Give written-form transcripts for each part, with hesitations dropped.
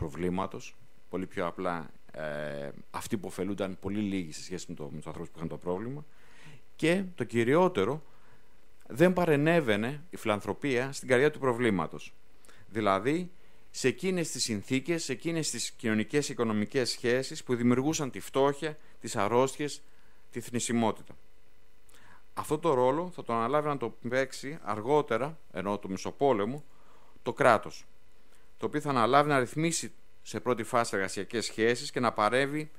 προβλήματος. Πολύ πιο απλά, αυτοί που ωφελούνταν πολύ λίγοι σε σχέση με τους ανθρώπους που είχαν το πρόβλημα. Και το κυριότερο, δεν παρενέβαινε η φιλανθρωπία στην καρδιά του προβλήματος. Δηλαδή, σε εκείνες τις συνθήκες, σε εκείνες τις κοινωνικές και οικονομικές σχέσεις που δημιουργούσαν τη φτώχεια, τις αρρώστιες, τη θνησιμότητα. Αυτό το ρόλο θα το αναλάβει να το παίξει αργότερα, ενώ του Μεσοπόλεμου, το κράτος, το οποίο θα αναλάβει να ρυθμίσει σε πρώτη φάση εργασιακές σχέσεις και να παρέμβει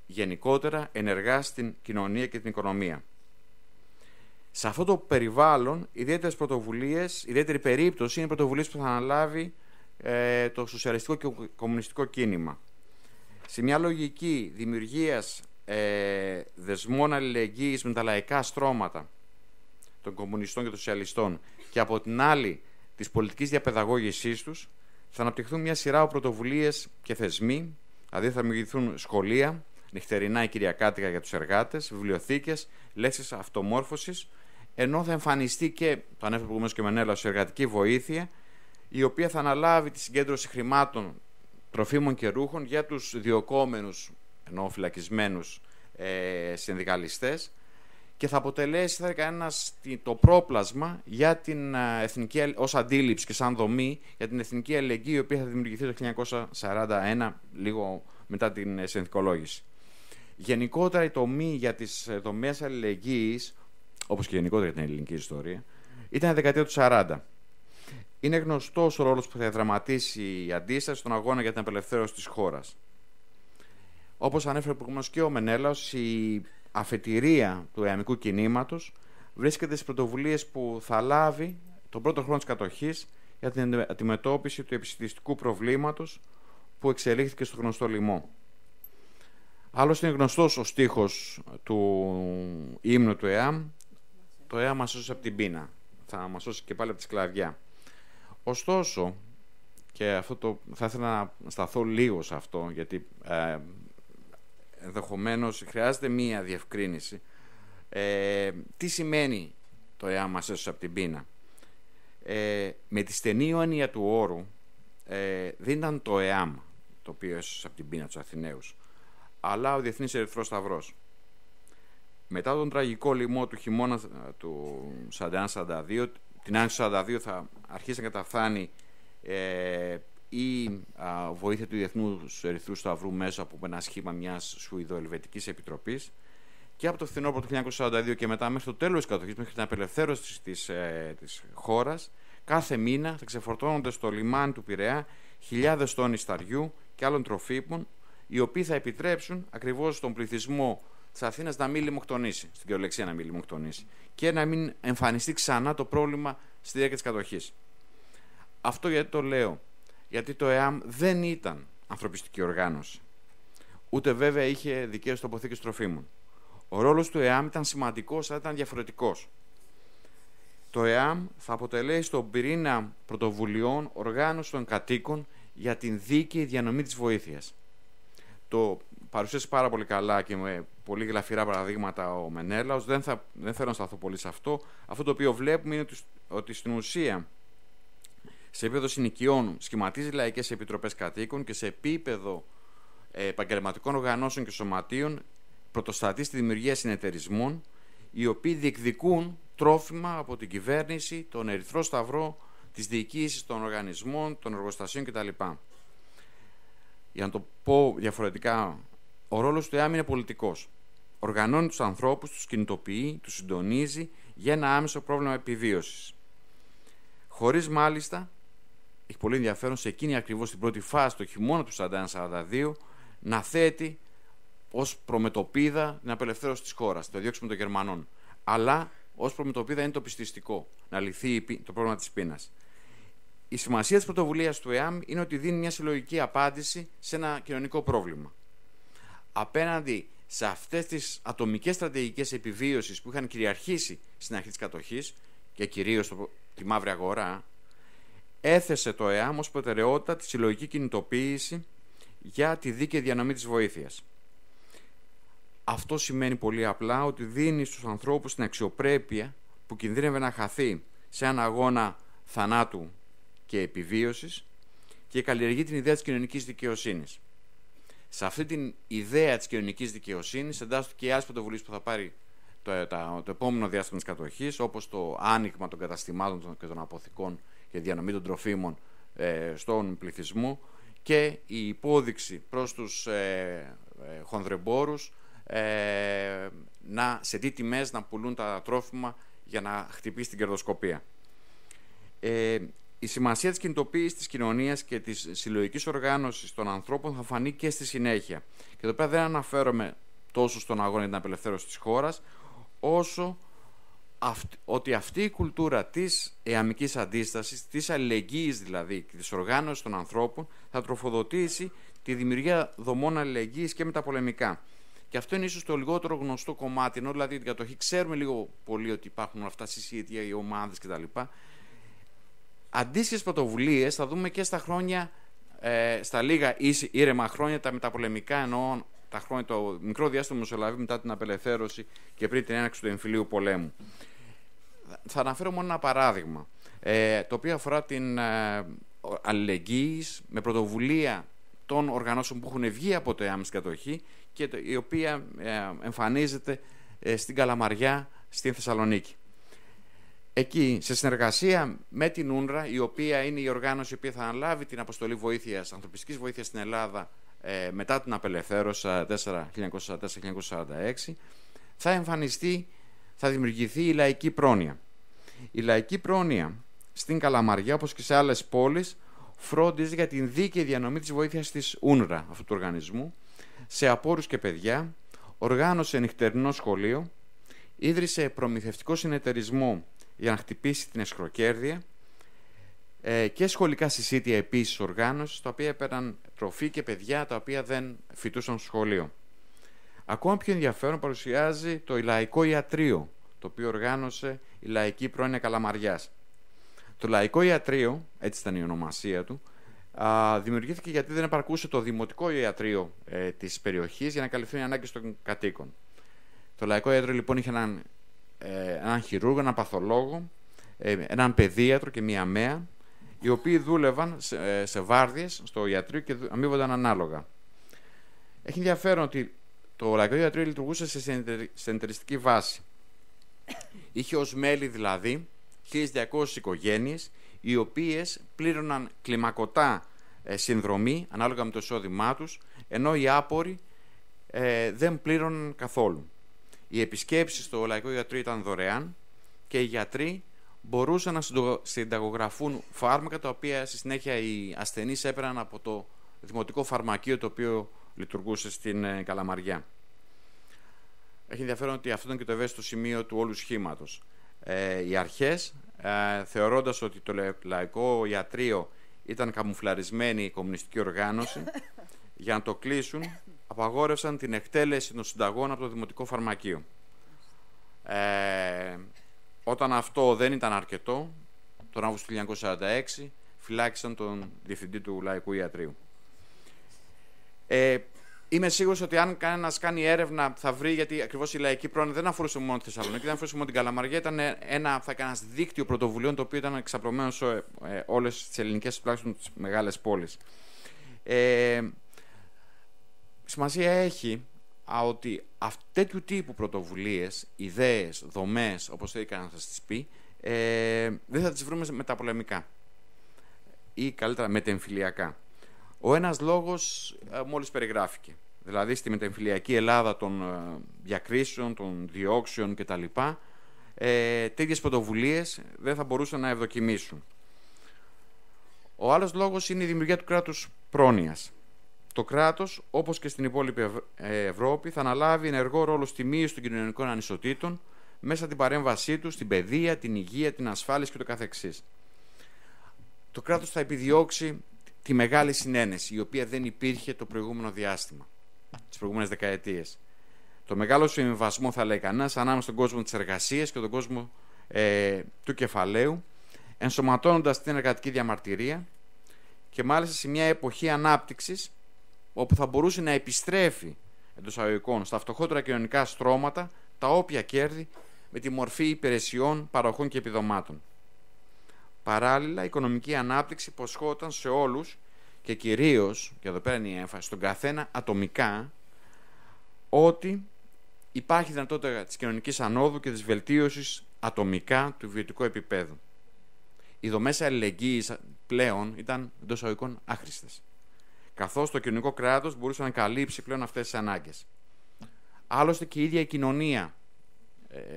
γενικότερα ενεργά στην κοινωνία και την οικονομία. Σε αυτό το περιβάλλον, ιδιαίτερες πρωτοβουλίες, ιδιαίτερη περίπτωση είναι οι πρωτοβουλίες που θα αναλάβει το σοσιαλιστικό και κομμουνιστικό κίνημα. Σε μια λογική δημιουργίας δεσμών αλληλεγγύης με τα λαϊκά στρώματα των κομμουνιστών και των σοσιαλιστών και από την άλλη της πολιτικής διαπαιδαγώγησής τους, θα αναπτυχθούν μια σειρά από πρωτοβουλίες και θεσμοί, δηλαδή θα δημιουργηθούν σχολεία, νυχτερινά ή κυριακάτικα για τους εργάτες, βιβλιοθήκες, λέξεις αυτομόρφωσης, ενώ θα εμφανιστεί και, το ανέφερε προηγουμένως και ο Μενέλαος, η εργατική βοήθεια, η οποία θα αναλάβει τη συγκέντρωση χρημάτων, τροφίμων και ρούχων για τους διοκόμενους, ενώ φυλακισμένους συνδικαλιστές, και θα αποτελέσει, θα το πρόπλασμα για την εθνική, ως αντίληψη και σαν δομή, για την εθνική αλληλεγγύη, η οποία θα δημιουργηθεί το 1941, λίγο μετά την συνθηκολόγηση. Γενικότερα η τομή για τις δομές αλληλεγγύης, όπως και γενικότερα για την ελληνική ιστορία, ήταν η δεκαετία του 40. Είναι γνωστός ο ρόλος που θα δραματίσει η αντίσταση στον αγώνα για την απελευθέρωση της χώρας. Όπως ανέφερε προηγουμένως και ο Μενέλαος, η αφετηρία του εαμικού κινήματος βρίσκεται στις πρωτοβουλίες που θα λάβει τον πρώτο χρόνο της κατοχής για την αντιμετώπιση του επισιτιστικού προβλήματος που εξελίχθηκε στο γνωστό λοιμό. Άλλωστε είναι γνωστός ο στίχος του ύμνου του ΕΑΜ, το ΕΑΜ μας σώσει από την πείνα, θα μας σώσει και πάλι από τη σκλαβιά. Ωστόσο, και αυτό θα ήθελα να σταθώ λίγο σε αυτό, γιατί ενδεχομένως χρειάζεται μία διευκρίνηση. Τι σημαίνει το ΕΑΜ μας έσωσε από την πείνα? Με τη στενή έννοια του όρου, δεν ήταν το ΕΑΜ το οποίο έσωσε από την πείνα τους Αθηναίους, αλλά ο Διεθνής Ερυθρός Σταυρός. Μετά τον τραγικό λοιμό του χειμώνα του 41-42, την άνοιξη του 42 θα αρχίσει να καταφθάνει η βοήθεια του Διεθνούς Ερυθρού Σταυρού μέσα από ένα σχήμα μιας Σουηδοελβετικής επιτροπής, και από το φθινόπωρο του 1942 και μετά μέχρι το τέλος της κατοχής, μέχρι την απελευθέρωση της χώρας, κάθε μήνα θα ξεφορτώνονται στο λιμάνι του Πειραιά χιλιάδες τόνοι σταριού και άλλων τροφίμων, οι οποίοι θα επιτρέψουν ακριβώς στον πληθυσμό της Αθήνας να μην λιμοκτονήσει, στην κυριολεξία να μην λιμοκτονήσει, και να μην εμφανιστεί ξανά το πρόβλημα στη διάρκεια της κατοχής. Αυτό γιατί το λέω? Γιατί το ΕΑΜ δεν ήταν ανθρωπιστική οργάνωση. Ούτε βέβαια είχε δικές τοποθήκες τροφίμων. Ο ρόλος του ΕΑΜ ήταν σημαντικός, αλλά ήταν διαφορετικός. Το ΕΑΜ θα αποτελέσει τον πυρήνα πρωτοβουλειών οργάνωση των κατοίκων για την δίκαιη διανομή της βοήθειας. Το παρουσίασε πάρα πολύ καλά και με πολύ γλαφυρά παραδείγματα ο Μενέλαος. Δεν θέλω να σταθώ πολύ σε αυτό. Αυτό το οποίο βλέπουμε είναι ότι στην ουσία, σε επίπεδο συνοικιών, σχηματίζει λαϊκές επιτροπές κατοίκων και σε επίπεδο επαγγελματικών οργανώσεων και σωματείων πρωτοστατεί στη δημιουργία συνεταιρισμών, οι οποίοι διεκδικούν τρόφιμα από την κυβέρνηση, τον Ερυθρό Σταυρό, τις διοικήσεις των οργανισμών, των εργοστασίων κτλ. Για να το πω διαφορετικά, ο ρόλος του ΕΑΜ είναι πολιτικός. Οργανώνει τους ανθρώπους, τους κινητοποιεί, τους συντονίζει για ένα άμεσο πρόβλημα επιβίωσης. Χωρίς μάλιστα, έχει πολύ ενδιαφέρον σε εκείνη ακριβώς την πρώτη φάση, το χειμώνα του 41-42, να θέτει ως προμετωπίδα την απελευθέρωση της χώρας, το διώξιμο των Γερμανών. Αλλά ως προμετωπίδα είναι το πιστιστικό, να λυθεί το πρόβλημα της πείνας. Η σημασία της πρωτοβουλίας του ΕΑΜ είναι ότι δίνει μια συλλογική απάντηση σε ένα κοινωνικό πρόβλημα. Απέναντι σε αυτές τις ατομικές στρατηγικές επιβίωσης που είχαν κυριαρχήσει στην αρχή της κατοχής και κυρίως τη μαύρη αγορά, έθεσε το ΕΑΜ ως προτεραιότητα τη συλλογική κινητοποίηση για τη δίκαιη διανομή της βοήθειας. Αυτό σημαίνει πολύ απλά ότι δίνει στους ανθρώπους την αξιοπρέπεια που κινδύνευε να χαθεί σε έναν αγώνα θανάτου και επιβίωσης, και καλλιεργεί την ιδέα της κοινωνικής δικαιοσύνης. Σε αυτή την ιδέα της κοινωνικής δικαιοσύνης εντάσσονται και οι άλλες πρωτοβουλίες που θα πάρει το επόμενο διάστημα της κατοχής, όπως το άνοιγμα των καταστημάτων και των αποθηκών και διανομή των τροφίμων στον πληθυσμό και η υπόδειξη προς τους χονδρεμπόρους σε τι τιμές να πουλούν τα τρόφιμα για να χτυπήσει την κερδοσκοπία. Η σημασία της κινητοποίησης της κοινωνίας και της συλλογικής οργάνωσης των ανθρώπων θα φανεί και στη συνέχεια. Και εδώ πέρα δεν αναφέρομαι τόσο στον αγώνα για την απελευθέρωση της χώρας, όσο ότι αυτή η κουλτούρα της εαμικής αντίστασης, της αλληλεγγύης δηλαδή και της οργάνωσης των ανθρώπων θα τροφοδοτήσει τη δημιουργία δομών αλληλεγγύης και μεταπολεμικά. Και αυτό είναι ίσως το λιγότερο γνωστό κομμάτι, ενώ δηλαδή την κατοχή ξέρουμε λίγο πολύ ότι υπάρχουν αυτά συσίτια, οι ομάδες κτλ. Αντίστοιχες πρωτοβουλίες θα δούμε και στα χρόνια, στα λίγα ήρεμα χρόνια, τα μεταπολεμικά, εννοώ τα χρόνια, το μικρό διάστημα μεσολαβεί μετά την απελευθέρωση και πριν την έναρξη του εμφυλίου πολέμου. Θα αναφέρω μόνο ένα παράδειγμα, το οποίο αφορά την αλληλεγγύη με πρωτοβουλία των οργανώσεων που έχουν βγει από το ΕΑΜ στην κατοχή και η οποία εμφανίζεται στην Καλαμαριά, στην Θεσσαλονίκη. Εκεί, σε συνεργασία με την UNRWA, η οποία είναι η οργάνωση η οποία θα αναλάβει την αποστολή βοήθειας, ανθρωπιστικής βοήθειας στην Ελλάδα μετά την απελευθέρωση 1944-1946, θα δημιουργηθεί η λαϊκή πρόνοια. Η λαϊκή πρόνοια στην Καλαμαριά, όπως και σε άλλες πόλεις, φρόντιζε για την δίκαιη διανομή της βοήθειας της UNRWA, αυτού του οργανισμού, σε απόρους και παιδιά, οργάνωσε νυχτερινό σχολείο, ίδρυσε προμηθευτικό συνεταιρισμό για να χτυπήσει την εσχροκέρδεια και σχολικά συσίτια επίσης οργάνωσης, τα οποία έπαιρναν τροφή και παιδιά τα οποία δεν φοιτούσαν στο σχολείο. Ακόμα πιο ενδιαφέρον παρουσιάζει το Λαϊκό Ιατρείο, το οποίο οργάνωσε η Λαϊκή Πρόνοια Καλαμαριάς. Το Λαϊκό Ιατρείο, έτσι ήταν η ονομασία του, δημιουργήθηκε γιατί δεν επαρκούσε το δημοτικό ιατρείο της περιοχής για να καλυφθούν οι ανάγκες των κατοίκων. Το Λαϊκό Ιατρείο λοιπόν είχε έναν χειρούργο, έναν παθολόγο, έναν παιδίατρο και μία μαία, οι οποίοι δούλευαν σε βάρδιες στο ιατρείο και αμείβονταν ανάλογα. Έχει ενδιαφέρον ότι το Λαϊκό Ιατρείο λειτουργούσε σε συνεταιριστική βάση. Είχε ως μέλη δηλαδή 1.200 οικογένειες, οι οποίες πλήρωναν κλιμακωτά συνδρομή ανάλογα με το εισόδημά τους, ενώ οι άποροι δεν πλήρωναν καθόλου. Οι επισκέψεις στο Λαϊκό Ιατρείο ήταν δωρεάν και οι γιατροί μπορούσαν να συνταγογραφούν φάρμακα τα οποία στη συνέχεια οι ασθενείς έπαιρναν από το δημοτικό φαρμακείο το οποίο λειτουργούσε στην Καλαμαριά. Έχει ενδιαφέρον ότι αυτό ήταν και το ευαίσθητο σημείο του όλου σχήματος. Οι αρχές, θεωρώντας ότι το Λαϊκό Ιατρείο ήταν καμουφλαρισμένη η κομμουνιστική οργάνωση, για να το κλείσουν, απαγόρευσαν την εκτέλεση των συνταγών από το Δημοτικό Φαρμακείο. Όταν αυτό δεν ήταν αρκετό, τον Αύγουστο του 1946 φυλάκισαν τον διευθυντή του Λαϊκού Ιατρείου. Είμαι σίγουρος ότι αν κανένας κάνει έρευνα θα βρει, γιατί ακριβώς η λαϊκή πρόνοια δεν αφορούσε μόνο τη Θεσσαλονίκη, δεν αφορούσε μόνο την Καλαμαριά, ήταν ένα δίκτυο πρωτοβουλίων το οποίο ήταν εξαπλωμένο σε όλες τις ελληνικές, τουλάχιστον τις μεγάλες πόλεις. Σημασία έχει ότι τέτοιου τύπου πρωτοβουλίες, ιδέες, δομές, όπως θέλει κανένας να σας τις πει, δεν θα τις βρούμε μεταπολεμικά ή καλύτερα μετεμφυλιακά. Ο ένας λόγος μόλις περιγράφηκε. Δηλαδή στη μετεμφυλιακή Ελλάδα των διακρίσεων, των διώξεων κτλ. Τέτοιες πρωτοβουλίες δεν θα μπορούσαν να ευδοκιμήσουν. Ο άλλος λόγος είναι η δημιουργία του κράτους πρόνοιας. Το κράτος, όπως και στην υπόλοιπη Ευρώπη, θα αναλάβει ενεργό ρόλο στη μείωση των κοινωνικών ανισοτήτων μέσα την παρέμβασή του στην παιδεία, την υγεία, την ασφάλεια και το καθεξής. Το κράτος θα επιδιώξει τη μεγάλη συνένεση, η οποία δεν υπήρχε το προηγούμενο διάστημα, τις προηγούμενες δεκαετίες. Το μεγάλο συμβιβασμό, θα λέει κανένας, ανάμεσα στον κόσμο της εργασίας και τον κόσμο του κεφαλαίου, ενσωματώνοντας την εργατική διαμαρτυρία και μάλιστα σε μια εποχή ανάπτυξης, όπου θα μπορούσε να επιστρέφει εντός αγωγικών στα φτωχότερα κοινωνικά στρώματα τα όποια κέρδη με τη μορφή υπηρεσιών, παροχών και επιδομάτων. Παράλληλα, η οικονομική ανάπτυξη υποσχόταν σε όλους και κυρίως, και εδώ πέρα είναι η έμφαση, στον καθένα ατομικά, ότι υπάρχει δυνατότητα της κοινωνικής ανόδου και της βελτίωσης ατομικά του βιωτικού επίπεδου. Οι δομές αλληλεγγύης πλέον ήταν εντός εισαγωγικών άχρηστες, καθώς το κοινωνικό κράτος μπορούσε να καλύψει πλέον αυτές τις ανάγκες. Άλλωστε και η ίδια η κοινωνία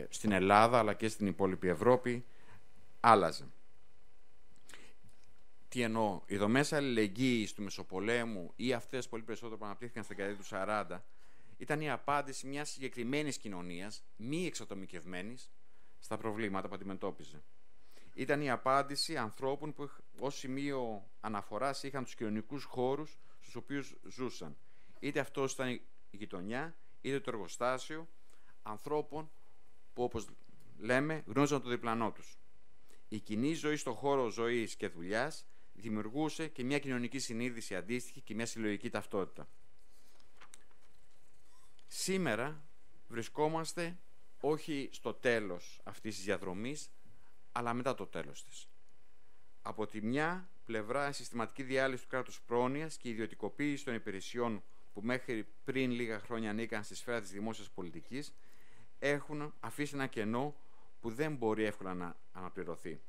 στην Ελλάδα αλλά και στην υπόλοιπη Ευρώπη άλλαζε. Τι εννοώ, οι δομές αλληλεγγύης του Μεσοπολέμου ή αυτές πολύ περισσότερο που αναπτύχθηκαν στην δεκαετία του 40 ήταν η απάντηση μιας συγκεκριμένης κοινωνίας, μη εξατομικευμένης, στα προβλήματα που αντιμετώπιζε. Ήταν η απάντηση ανθρώπων που ως σημείο αναφοράς είχαν τους κοινωνικούς χώρους στους οποίους ζούσαν. Είτε αυτό ήταν η γειτονιά, είτε το εργοστάσιο, ανθρώπων που, όπως λέμε, γνώριζαν το διπλανό τους. Η κοινή ζωή στον χώρο ζωής και δουλειάς δημιουργούσε και μια κοινωνική συνείδηση αντίστοιχη και μια συλλογική ταυτότητα. Σήμερα βρισκόμαστε όχι στο τέλος αυτής της διαδρομής, αλλά μετά το τέλος της. Από τη μια πλευρά η συστηματική διάλυση του κράτους πρόνοιας και η ιδιωτικοποίηση των υπηρεσιών που μέχρι πριν λίγα χρόνια ανήκαν στη σφαίρα της δημόσιας πολιτικής έχουν αφήσει ένα κενό που δεν μπορεί εύκολα να αναπληρωθεί.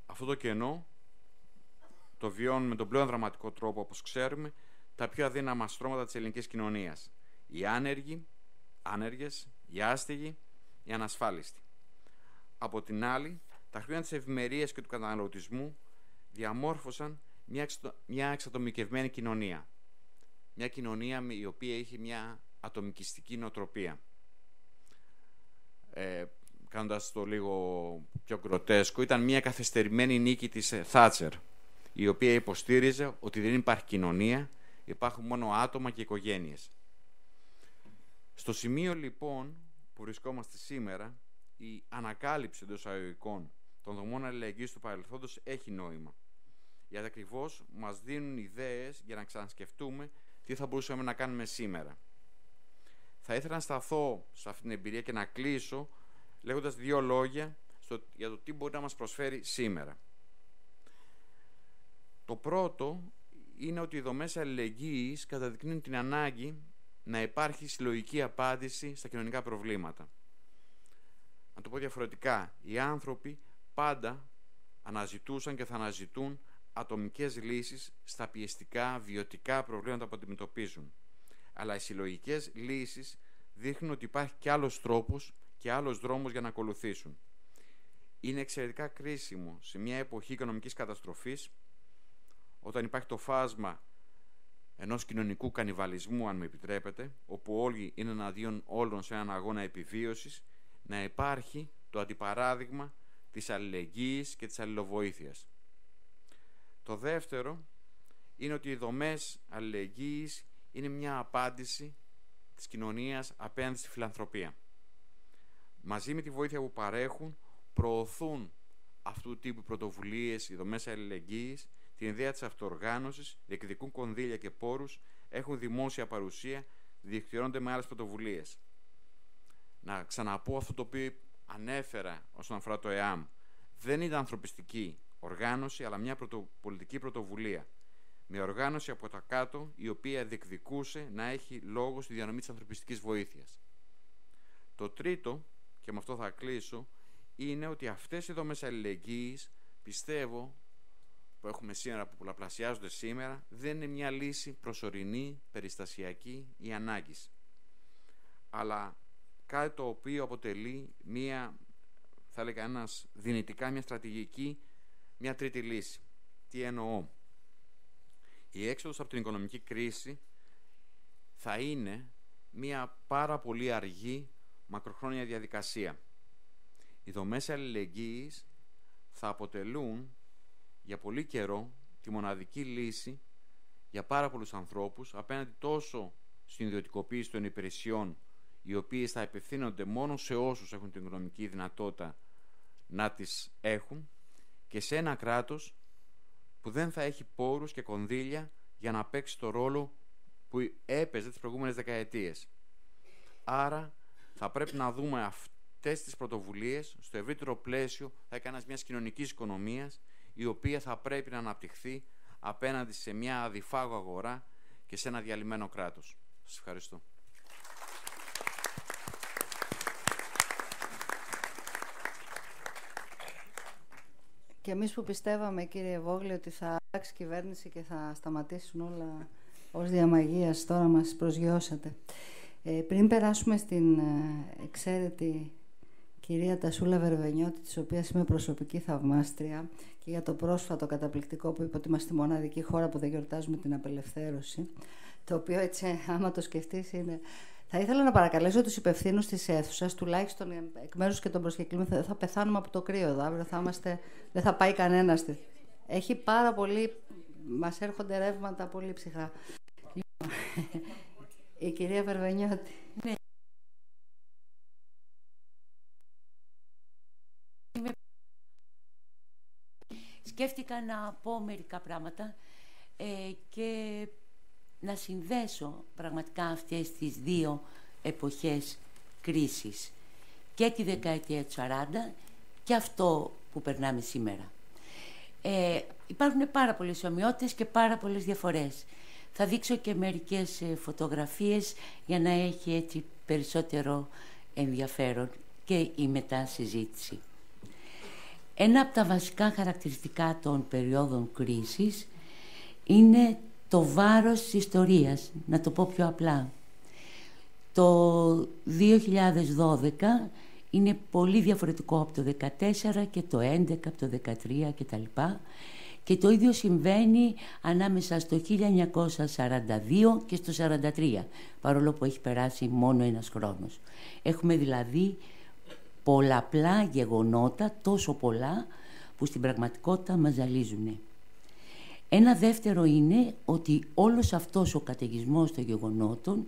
Αυτό το κενό το βιώνουν με τον πλέον δραματικό τρόπο, όπως ξέρουμε, τα πιο αδύναμα στρώματα της ελληνικής κοινωνίας. Οι άνεργοι, άνεργες, οι άστεγοι, οι ανασφάλιστοι. Από την άλλη, τα χρόνια της ευημερίας και του καταναλωτισμού διαμόρφωσαν μια εξατομικευμένη κοινωνία. Μια κοινωνία η οποία είχε μια ατομικιστική νοοτροπία. Κάνοντας το λίγο πιο γκροτέσκο, ήταν μια καθυστερημένη νίκη της Θάτσερ, η οποία υποστήριζε ότι δεν υπάρχει κοινωνία, υπάρχουν μόνο άτομα και οικογένειες. Στο σημείο λοιπόν που βρισκόμαστε σήμερα, η ανακάλυψη εντός εισαγωγικών των δομών αλληλεγγύης του παρελθόντος έχει νόημα. Γιατί ακριβώς μας δίνουν ιδέες για να ξανασκεφτούμε τι θα μπορούσαμε να κάνουμε σήμερα. Θα ήθελα να σταθώ σε αυτή την εμπειρία και να κλείσω λέγοντας δύο λόγια για το τι μπορεί να μας προσφέρει σήμερα. Το πρώτο είναι ότι οι δομές αλληλεγγύης καταδεικνύουν την ανάγκη να υπάρχει συλλογική απάντηση στα κοινωνικά προβλήματα. Να το πω διαφορετικά, οι άνθρωποι πάντα αναζητούσαν και θα αναζητούν ατομικές λύσεις στα πιεστικά, βιωτικά προβλήματα που αντιμετωπίζουν. Αλλά οι συλλογικές λύσεις δείχνουν ότι υπάρχει και άλλος τρόπος και άλλος δρόμος για να ακολουθήσουν. Είναι εξαιρετικά κρίσιμο σε μια εποχή οικονομικής καταστροφής, όταν υπάρχει το φάσμα ενός κοινωνικού κανιβαλισμού, αν με επιτρέπετε, όπου όλοι είναι εναντίον όλων σε έναν αγώνα επιβίωσης, να υπάρχει το αντιπαράδειγμα της αλληλεγγύης και της αλληλοβοήθειας. Το δεύτερο είναι ότι οι δομές αλληλεγγύης είναι μια απάντηση της κοινωνίας απέναντι στη φιλανθρωπία. Μαζί με τη βοήθεια που παρέχουν, προωθούν αυτού του τύπου πρωτοβουλίες, οι δομές αλληλεγγύης, την ιδέα της αυτοοργάνωσης, διεκδικούν κονδύλια και πόρους, έχουν δημόσια παρουσία, δικτυώνονται με άλλες πρωτοβουλίες. Να ξαναπώ αυτό το οποίο ανέφερα όσον αφορά το ΕΑΜ. Δεν ήταν ανθρωπιστική οργάνωση, αλλά μια πολιτική πρωτοβουλία. Μια οργάνωση από τα κάτω, η οποία διεκδικούσε να έχει λόγο στη διανομή της ανθρωπιστικής βοήθειας. Το τρίτο, και με αυτό θα κλείσω, είναι ότι αυτές οι δομές αλληλεγγύης, πιστεύω, που έχουμε σήμερα, που πολλαπλασιάζονται σήμερα, δεν είναι μια λύση προσωρινή, περιστασιακή ή ανάγκης, αλλά κάτι το οποίο αποτελεί μια, θα έλεγα δυνητικά μια στρατηγική, μια τρίτη λύση. Τι εννοώ? Η έξοδος από την οικονομική κρίση θα είναι μια πάρα πολύ αργή, μακροχρόνια διαδικασία. Οι δομές αλληλεγγύης θα αποτελούν για πολύ καιρό τη μοναδική λύση για πάρα πολλούς ανθρώπους απέναντι τόσο στην ιδιωτικοποίηση των υπηρεσιών, οι οποίες θα απευθύνονται μόνο σε όσους έχουν την οικονομική δυνατότητα να τις έχουν, και σε ένα κράτος που δεν θα έχει πόρους και κονδύλια για να παίξει το ρόλο που έπαιζε τις προηγούμενες δεκαετίες. Άρα θα πρέπει να δούμε αυτές τις πρωτοβουλίες στο ευρύτερο πλαίσιο, θα έκανας μιας κοινωνικής οικονομίας, η οποία θα πρέπει να αναπτυχθεί απέναντι σε μια αδιφάγω αγορά και σε ένα διαλυμένο κράτος. Σας ευχαριστώ. Και εμείς που πιστεύαμε, κύριε Βόγλη, ότι θα αλλάξει κυβέρνηση και θα σταματήσουν όλα ως διαμαγείας, τώρα μας προσγειώσατε. Πριν περάσουμε στην εξαίρετη κυρία Τασούλα Βερβενιώτη, της οποίας είμαι προσωπική θαυμάστρια, και για το πρόσφατο καταπληκτικό που είπε ότι είμαστε η μοναδική χώρα που δεν γιορτάζουμε την απελευθέρωση, το οποίο έτσι, άμα το σκεφτείς, είναι... Θα ήθελα να παρακαλέσω τους υπευθύνους της αίθουσας, τουλάχιστον εκ μέρους και των προσκεκλημένων, θα πεθάνουμε από το κρύο εδώ, αύριο δεν θα πάει κανένας. Έχει πάρα πολύ, μας έρχονται ρεύματα πολύ ψυχρά. Η κυρία Βερβενιώτη. Ναι. Σκέφτηκα να πω μερικά πράγματα και να συνδέσω πραγματικά αυτές τις δύο εποχές κρίσης, και τη δεκαετία του 40 και αυτό που περνάμε σήμερα. Υπάρχουν πάρα πολλές ομοιότητες και πάρα πολλές διαφορές. Θα δείξω και μερικές φωτογραφίες για να έχει έτσι περισσότερο ενδιαφέρον και η μετασυζήτηση. Ένα από τα βασικά χαρακτηριστικά των περιόδων κρίσης είναι το βάρος της ιστορίας, να το πω πιο απλά. Το 2012 είναι πολύ διαφορετικό από το 2014 και το 2011, από το 2013 κτλ. Και το ίδιο συμβαίνει ανάμεσα στο 1942 και στο 1943, παρόλο που έχει περάσει μόνο ένας χρόνος. Έχουμε δηλαδή πολλαπλά γεγονότα, τόσο πολλά που στην πραγματικότητα μας ζαλίζουν. Ένα δεύτερο είναι ότι όλος αυτός ο καταιγισμός των γεγονότων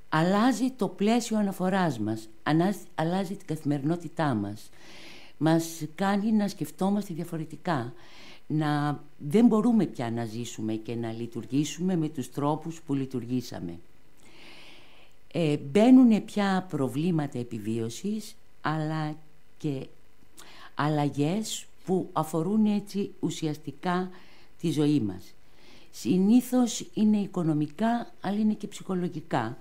αλλάζει το πλαίσιο αναφοράς μας, αλλάζει την καθημερινότητά μας, μας κάνει να σκεφτόμαστε διαφορετικά, δεν μπορούμε πια να ζήσουμε και να λειτουργήσουμε με τους τρόπους που λειτουργήσαμε. Μπαίνουν πια προβλήματα επιβίωσης, αλλά και αλλαγές που αφορούν έτσι ουσιαστικά τη ζωή μας. Συνήθως είναι οικονομικά, αλλά είναι και ψυχολογικά.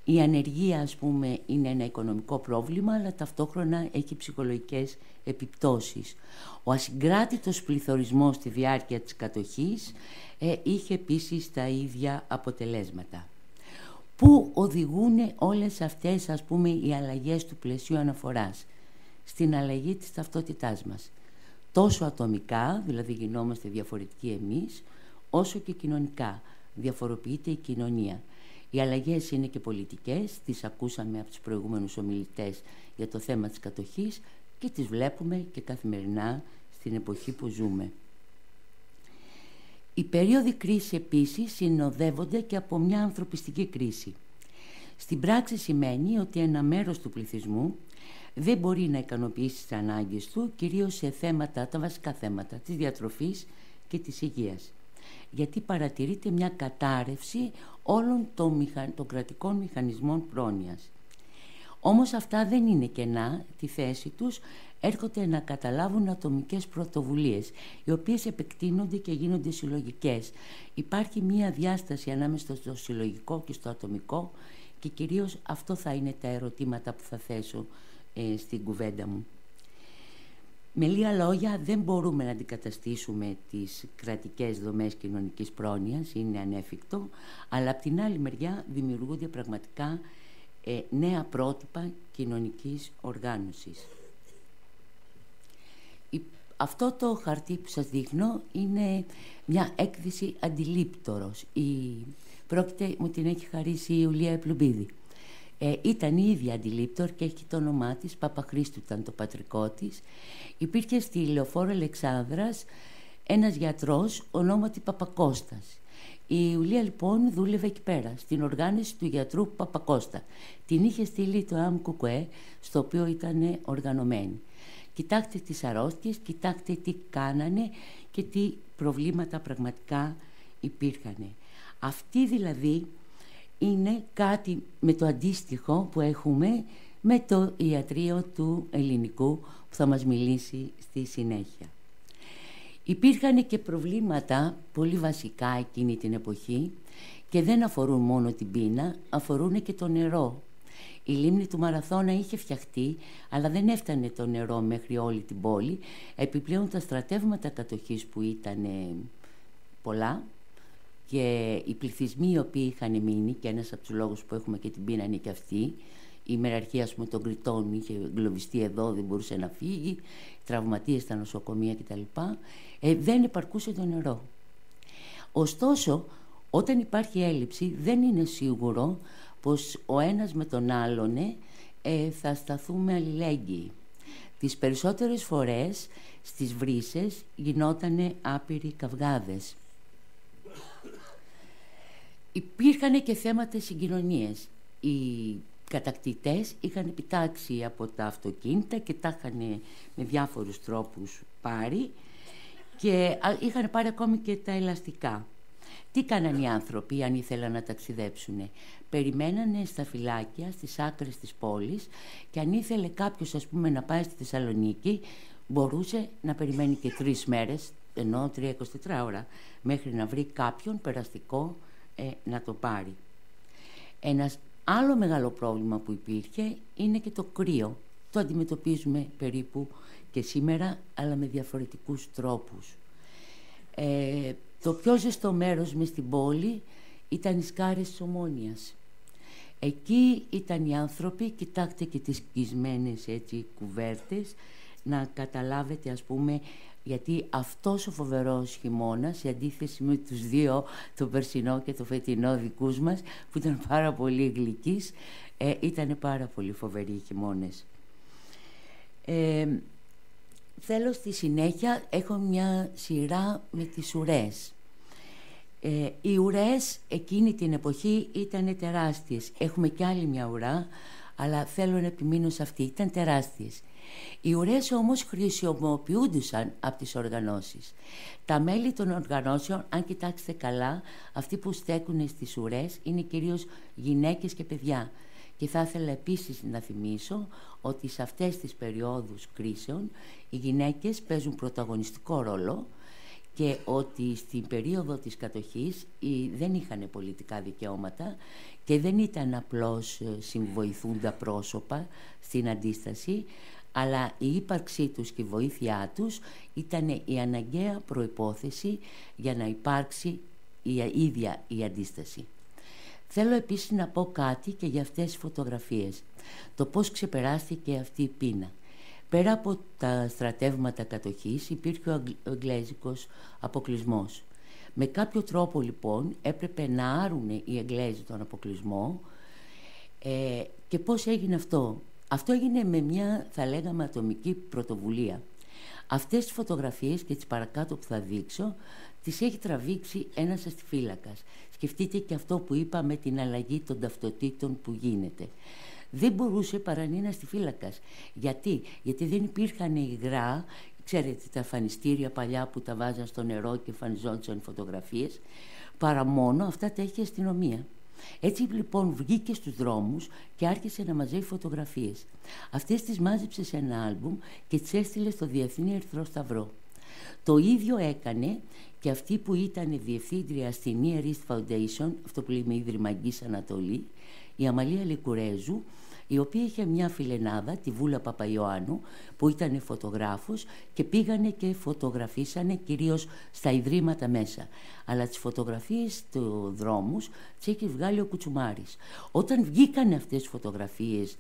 Η ανεργία, ας πούμε, είναι ένα οικονομικό πρόβλημα, αλλά ταυτόχρονα έχει ψυχολογικές επιπτώσεις. Ο ασυγκράτητος πληθωρισμός στη διάρκεια της κατοχής είχε επίσης τα ίδια αποτελέσματα. Πού οδηγούν όλες αυτές, ας πούμε, οι αλλαγές του πλαισίου αναφοράς? Στην αλλαγή της ταυτότητάς μας. Τόσο ατομικά, δηλαδή γινόμαστε διαφορετικοί εμείς, όσο και κοινωνικά. Διαφοροποιείται η κοινωνία. Οι αλλαγές είναι και πολιτικές, τις ακούσαμε από τους προηγούμενους ομιλητές για το θέμα της κατοχής και τις βλέπουμε και καθημερινά στην εποχή που ζούμε. Οι περίοδοι κρίση επίσης συνοδεύονται και από μια ανθρωπιστική κρίση. Στην πράξη σημαίνει ότι ένα μέρος του πληθυσμού δεν μπορεί να ικανοποιήσει τις ανάγκες του, κυρίως σε θέματα, τα βασικά θέματα της διατροφής και της υγείας. Γιατί παρατηρείται μια κατάρρευση όλων των κρατικών μηχανισμών πρόνοιας. Όμως αυτά δεν είναι κενά, τη θέση τους έρχονται να καταλάβουν ατομικές πρωτοβουλίες, οι οποίες επεκτείνονται και γίνονται συλλογικές. Υπάρχει μια διάσταση ανάμεσα στο συλλογικό και στο ατομικό και κυρίως αυτό θα είναι τα ερωτήματα που θα θέσω στην κουβέντα μου. Με λίγα λόγια, δεν μπορούμε να αντικαταστήσουμε τις κρατικές δομές κοινωνικής πρόνοιας, είναι ανέφικτο, αλλά από την άλλη μεριά δημιουργούνται πραγματικά νέα πρότυπα κοινωνικής οργάνωσης. Αυτό το χαρτί που σας δείχνω είναι μια έκδυση αντιλήπτορος. Μου την έχει χαρίσει η Ιουλία Επλουμπίδη. Ήταν η ίδια αντιλήπτορ και έχει το όνομά της, Παπαχρήστου ήταν το πατρικό της. Υπήρχε στη Λεωφόρο Αλεξάνδρας ένας γιατρός ονόματι Παπακώστας. Η Ιουλία λοιπόν δούλευε εκεί πέρα, στην οργάνωση του γιατρού Παπακώστα. Την είχε στείλει το ΑΜΚΟΚΟΕ, στο οποίο ήταν οργανωμένη. Κοιτάξτε τις αρρώστιες, κοιτάξτε τι κάνανε και τι προβλήματα πραγματικά υπήρχαν. Αυτή δηλαδή είναι κάτι με το αντίστοιχο που έχουμε με το ιατρείο του ελληνικού που θα μας μιλήσει στη συνέχεια. Υπήρχαν και προβλήματα πολύ βασικά εκείνη την εποχή και δεν αφορούν μόνο την πείνα, αφορούν και το νερό. Η λίμνη του Μαραθώνα είχε φτιαχτεί, αλλά δεν έφτανε το νερό μέχρι όλη την πόλη. Επιπλέον τα στρατεύματα κατοχής που ήταν πολλά και οι πληθυσμοί οι οποίοι είχαν μείνει, και ένας από τους λόγους που έχουμε και την πείνα είναι και αυτή, η ημεραρχία των Κρητών είχε εγκλωβιστεί εδώ, δεν μπορούσε να φύγει, τραυματίες στα νοσοκομεία κτλ. Δεν επαρκούσε το νερό. Ωστόσο, όταν υπάρχει έλλειψη, δεν είναι σίγουρο πως ο ένας με τον άλλον θα σταθούμε αλληλέγγυοι. Τις περισσότερες φορές στις βρύσες γινότανε άπειροι καυγάδες. Υπήρχαν και θέματα συγκοινωνίες. Οι κατακτητές είχαν επιτάξει από τα αυτοκίνητα και τα είχαν με διάφορους τρόπους πάρει και είχαν πάρει ακόμη και τα ελαστικά. Τι κάνανε οι άνθρωποι αν ήθελαν να ταξιδέψουν? Περιμένανε στα φυλάκια, στις άκρες της πόλης, και αν ήθελε κάποιος, ας πούμε, να πάει στη Θεσσαλονίκη, μπορούσε να περιμένει και 3 μέρες, ενώ 3-24 ώρα, μέχρι να βρει κάποιον περαστικό να το πάρει. Ένας άλλο μεγάλο πρόβλημα που υπήρχε είναι και το κρύο. Το αντιμετωπίζουμε περίπου και σήμερα, αλλά με διαφορετικούς τρόπους. Το πιο ζεστό μέρος μες στην πόλη ήταν οι σκάρες της Ομόνοιας. Εκεί ήταν οι άνθρωποι, κοιτάξτε και τις σκισμένες έτσι κουβέρτες, να καταλάβετε, ας πούμε, γιατί αυτός ο φοβερός χειμώνας, σε αντίθεση με τους δύο, το περσινό και το φετινό δικούς μας, που ήταν πάρα πολύ γλυκείς, ήταν πάρα πολύ φοβεροί οι χειμώνες. Θέλω στη συνέχεια, έχω μια σειρά με τις ουρές. Οι ουρές εκείνη την εποχή ήταν τεράστιες. Έχουμε κι άλλη μια ουρά, αλλά θέλω να επιμείνω σε αυτή. Ήταν τεράστιες. Οι ουρές όμως χρησιμοποιούντουσαν από τις οργανώσεις. Τα μέλη των οργανώσεων, αν κοιτάξετε καλά, αυτοί που στέκουν στις ουρές είναι κυρίως γυναίκες και παιδιά. Και θα ήθελα επίσης να θυμίσω ότι σε αυτές τις περιόδους κρίσεων οι γυναίκες παίζουν πρωταγωνιστικό ρόλο και ότι στην περίοδο της κατοχής δεν είχαν πολιτικά δικαιώματα και δεν ήταν απλώς συμβοηθούντα πρόσωπα στην αντίσταση, αλλά η ύπαρξή τους και η βοήθειά τους ήταν η αναγκαία προϋπόθεση για να υπάρξει η ίδια η αντίσταση. Θέλω επίσης να πω κάτι και για αυτές τις φωτογραφίες. Το πώς ξεπεράστηκε αυτή η πείνα. Πέρα από τα στρατεύματα κατοχής υπήρχε ο εγγλέζικος αποκλεισμός. Με κάποιο τρόπο λοιπόν έπρεπε να άρουν οι Εγγλέζοι τον αποκλεισμό και πώς έγινε αυτό. Αυτό έγινε με μια, θα λέγαμε, ατομική πρωτοβουλία. Αυτές τις φωτογραφίες και τις παρακάτω που θα δείξω τις έχει τραβήξει ένας αστιφύλακας. Σκεφτείτε και αυτό που είπα με την αλλαγή των ταυτοτήτων που γίνεται. Δεν μπορούσε παρά να είναι αστιφύλακας. Γιατί δεν υπήρχαν υγρά, ξέρετε τα φανιστήρια παλιά που τα βάζαν στο νερό και εμφανιζόντουσαν φωτογραφίες, παρά μόνο αυτά τα έχει η αστυνομία. Έτσι λοιπόν βγήκε στους δρόμους και άρχισε να μαζεύει φωτογραφίες. Αυτές τις μάζεψε σε ένα άλμπουμ και τις έστειλε στο Διεθνή Ερυθρό Σταυρό. Το ίδιο έκανε και αυτή που ήταν διευθύντρια στην Near East Foundation, αυτό που λέμε Ίδρυμα Αγγής Ανατολή, η Αμαλία Λικουρέζου, η οποία είχε μια φιλενάδα, τη Βούλα Παπαϊωάννου, που ήταν φωτογράφος και πήγανε και φωτογραφίσανε κυρίως στα ιδρύματα μέσα. Αλλά τις φωτογραφίες του δρόμους τις έχει βγάλει ο Κουτσουμάρης. Όταν βγήκαν αυτές τις φωτογραφίες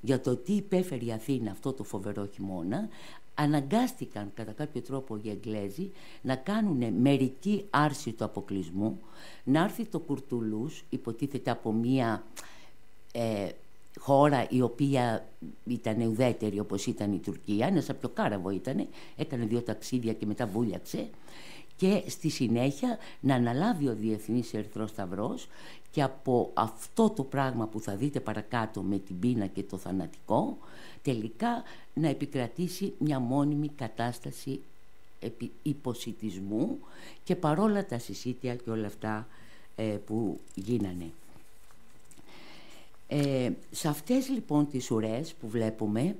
για το τι υπέφερε η Αθήνα αυτό το φοβερό χειμώνα, αναγκάστηκαν κατά κάποιο τρόπο οι Εγγλέζοι να κάνουν μερική άρση του αποκλεισμού, να έρθει το Κουρτουλούς, υποτίθεται από μια χώρα η οποία ήταν ουδέτερη όπως ήταν η Τουρκία, ένα σαπιοκάραβο ήταν, έκανε 2 ταξίδια και μετά βούλιαξε, και στη συνέχεια να αναλάβει ο Διεθνής Ερυθρός Σταυρός και από αυτό το πράγμα που θα δείτε παρακάτω με την πείνα και το θανατικό, τελικά να επικρατήσει μια μόνιμη κατάσταση υποσιτισμού και παρόλα τα συσίτια και όλα αυτά που γίνανε. Σε αυτές λοιπόν τις ουρές που βλέπουμε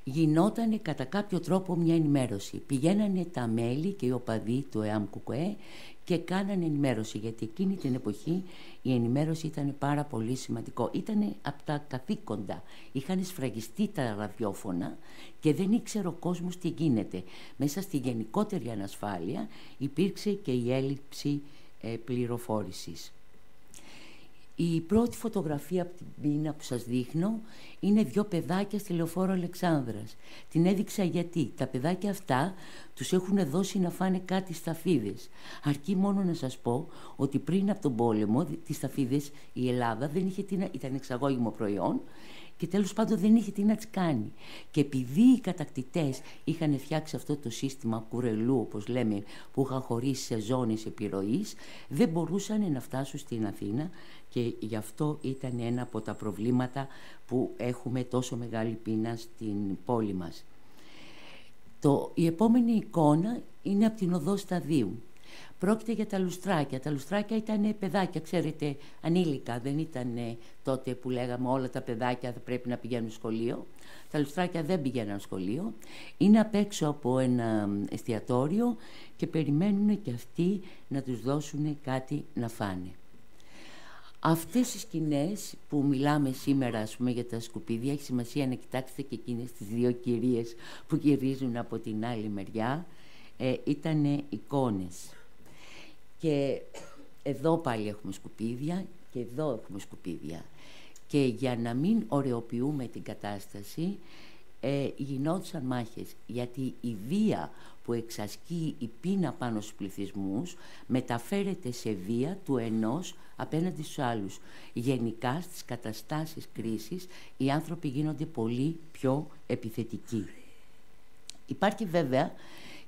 γινότανε κατά κάποιο τρόπο μια ενημέρωση. Πηγαίνανε τα μέλη και οι οπαδοί του ΕΑΜ ΚΚΕ και κάνανε ενημέρωση, γιατί εκείνη την εποχή η ενημέρωση ήταν πάρα πολύ σημαντικό. Ήταν από τα καθήκοντα. Είχαν σφραγιστεί τα ραδιόφωνα και δεν ήξερε ο κόσμος τι γίνεται. Μέσα στη γενικότερη ανασφάλεια υπήρξε και η έλλειψη πληροφόρησης. Η πρώτη φωτογραφία από την πείνα που σας δείχνω είναι 2 παιδάκια στη Λεωφόρο Αλεξάνδρας. Την έδειξα γιατί τα παιδάκια αυτά τους έχουν δώσει να φάνε κάτι σταφίδες. Αρκεί μόνο να σας πω ότι πριν από τον πόλεμο τις σταφίδες η Ελλάδα δεν είχε ήταν εξαγώγημο προϊόν και τέλος πάντων δεν είχε τι να τις κάνει. Και επειδή οι κατακτητές είχαν φτιάξει αυτό το σύστημα κουρελού, όπως λέμε, που είχαν χωρίσει σε ζώνες επιρροής, δεν μπορούσαν να φτάσουν στην Αθήνα και γι' αυτό ήταν ένα από τα προβλήματα που έχουμε τόσο μεγάλη πείνα στην πόλη μας. Η επόμενη εικόνα είναι από την οδό Σταδίου. Πρόκειται για τα λουστράκια. Τα λουστράκια ήταν παιδάκια, ξέρετε, ανήλικα. Δεν ήταν τότε που λέγαμε όλα τα παιδάκια θα πρέπει να πηγαίνουν σχολείο. Τα λουστράκια δεν πηγαίναν σχολείο. Είναι απ' έξω από ένα εστιατόριο και περιμένουν και αυτοί να τους δώσουν κάτι να φάνε. Αυτές οι σκηνές που μιλάμε σήμερα, ας πούμε, για τα σκουπίδια, έχει σημασία να κοιτάξετε και εκείνες τις 2 κυρίες που γυρίζουν από την άλλη μεριά. Ήτανε εικόνες. Και εδώ πάλι έχουμε σκουπίδια και εδώ έχουμε σκουπίδια. Και για να μην ωρεοποιούμε την κατάσταση, γινόντουσαν μάχες, γιατί η βία που εξασκεί η πείνα πάνω στους πληθυσμούς μεταφέρεται σε βία του ενός απέναντι στους άλλους. Γενικά στις καταστάσεις κρίσης οι άνθρωποι γίνονται πολύ πιο επιθετικοί. Υπάρχει βέβαια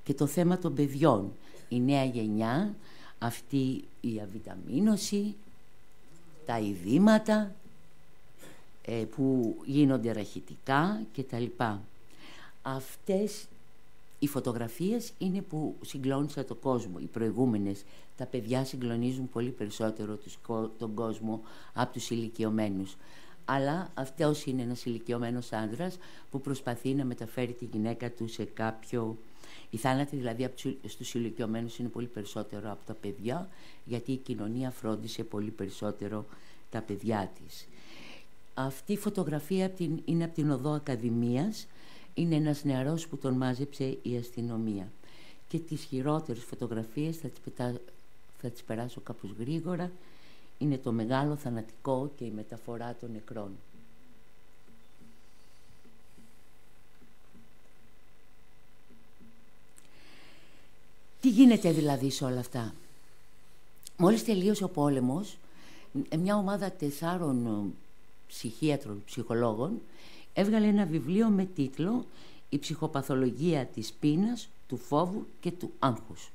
και το θέμα των παιδιών. Η νέα γενιά, αυτή η αβιταμίνωση, τα ειδήματα που γίνονται ραχιτικά κτλ. Αυτές οι φωτογραφίες είναι που συγκλώνησαν τον κόσμο. Οι προηγούμενες, τα παιδιά συγκλονίζουν πολύ περισσότερο τον κόσμο από τους ηλικιωμένους. Αλλά αυτός είναι ένας ηλικιωμένος άνδρας που προσπαθεί να μεταφέρει τη γυναίκα του σε κάποιο... Οι θάνατοι δηλαδή στους ηλικιωμένους είναι πολύ περισσότερο από τα παιδιά, γιατί η κοινωνία φρόντισε πολύ περισσότερο τα παιδιά της. Αυτή η φωτογραφία είναι από την οδό Ακαδημίας. Είναι ένας νεαρός που τον μάζεψε η αστυνομία. Και τις χειρότερες φωτογραφίες θα τις περάσω κάπως γρήγορα. Είναι το μεγάλο θανατικό και η μεταφορά των νεκρών. Τι γίνεται δηλαδή σε όλα αυτά? Μόλις τελείωσε ο πόλεμος, μια ομάδα 4 ψυχίατρων, ψυχολόγων, έβγαλε ένα βιβλίο με τίτλο «Η ψυχοπαθολογία της πείνας, του φόβου και του άγχους».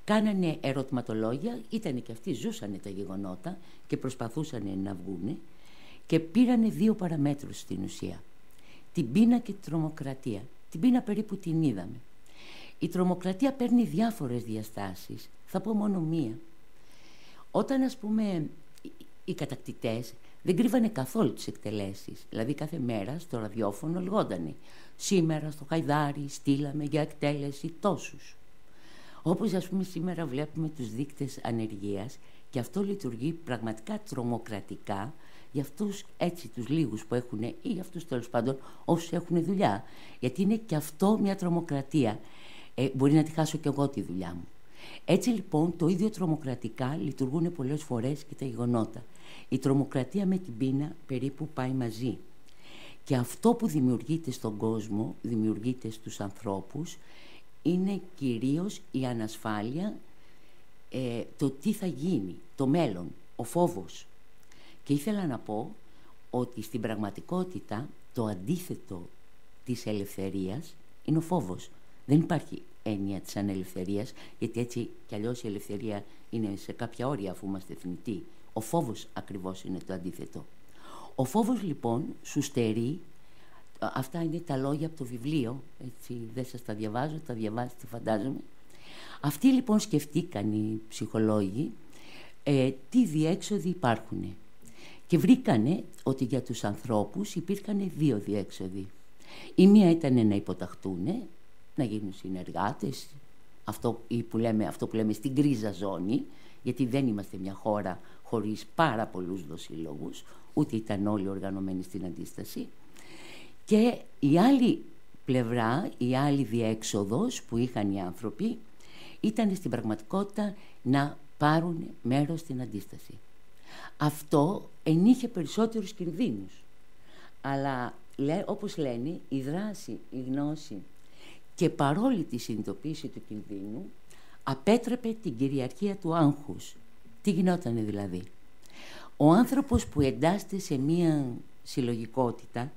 Κάνανε ερωτηματολόγια, ήτανε και αυτοί, ζούσανε τα γεγονότα και προσπαθούσαν να βγούνε, και πήρανε 2 παραμέτρους στην ουσία. Την πείνα και την τρομοκρατία. Την πείνα περίπου την είδαμε. Η τρομοκρατία παίρνει διάφορες διαστάσεις. Θα πω μόνο μία. Όταν, ας πούμε, οι κατακτητές δεν κρύβανε καθόλου τις εκτελέσεις. Δηλαδή κάθε μέρα στο ραδιόφωνο λεγότανε «Σήμερα στο Χαϊδάρι στείλαμε για εκτέλεση τόσους». Όπως, ας πούμε, σήμερα βλέπουμε τους δείκτες ανεργίας, και αυτό λειτουργεί πραγματικά τρομοκρατικά για αυτούς, έτσι, τους λίγους που έχουν, ή για αυτούς τέλος πάντων όσους έχουν δουλειά. Γιατί είναι και αυτό μια τρομοκρατία. Μπορεί να τη χάσω κι εγώ τη δουλειά μου. Έτσι λοιπόν το ίδιο τρομοκρατικά λειτουργούν πολλές φορές και τα γεγονότα. Η τρομοκρατία με την πείνα περίπου πάει μαζί. Και αυτό που δημιουργείται στον κόσμο, δημιουργείται στους ανθρώπους, είναι κυρίως η ανασφάλεια, το τι θα γίνει, το μέλλον, ο φόβος. Και ήθελα να πω ότι στην πραγματικότητα το αντίθετο της ελευθερίας είναι ο φόβος. Δεν υπάρχει έννοια της ανελευθερίας, γιατί έτσι κι αλλιώς η ελευθερία είναι σε κάποια όρια αφού είμαστε θνητοί. Ο φόβος ακριβώς είναι το αντίθετο. Ο φόβος λοιπόν σου στερεί, αυτά είναι τα λόγια από το βιβλίο, έτσι, δεν σας τα διαβάζω, τα διαβάζετε φαντάζομαι. Αυτοί λοιπόν σκεφτήκαν οι ψυχολόγοι τι διέξοδοι υπάρχουν και βρήκανε ότι για τους ανθρώπους υπήρχαν 2 διέξοδοι. Η μία ήταν να υποταχτούν, να γίνουν συνεργάτες, αυτό που λέμε στην γκρίζα ζώνη, γιατί δεν είμαστε μια χώρα χωρίς πάρα πολλούς δοσύλλογους, ούτε ήταν όλοι οργανωμένοι στην αντίσταση. Και η άλλη πλευρά, η άλλη διέξοδος που είχαν οι άνθρωποι ήταν στην πραγματικότητα να πάρουν μέρος στην αντίσταση. Αυτό ενείχε περισσότερους κινδύνους. Αλλά όπως λένε, η δράση, η γνώση και παρόλη τη συνειδητοποίηση του κινδύνου απέτρεπε την κυριαρχία του άγχους. Τι γινότανε δηλαδή? Ο άνθρωπος που εντάσσεται σε μία συλλογικότητα,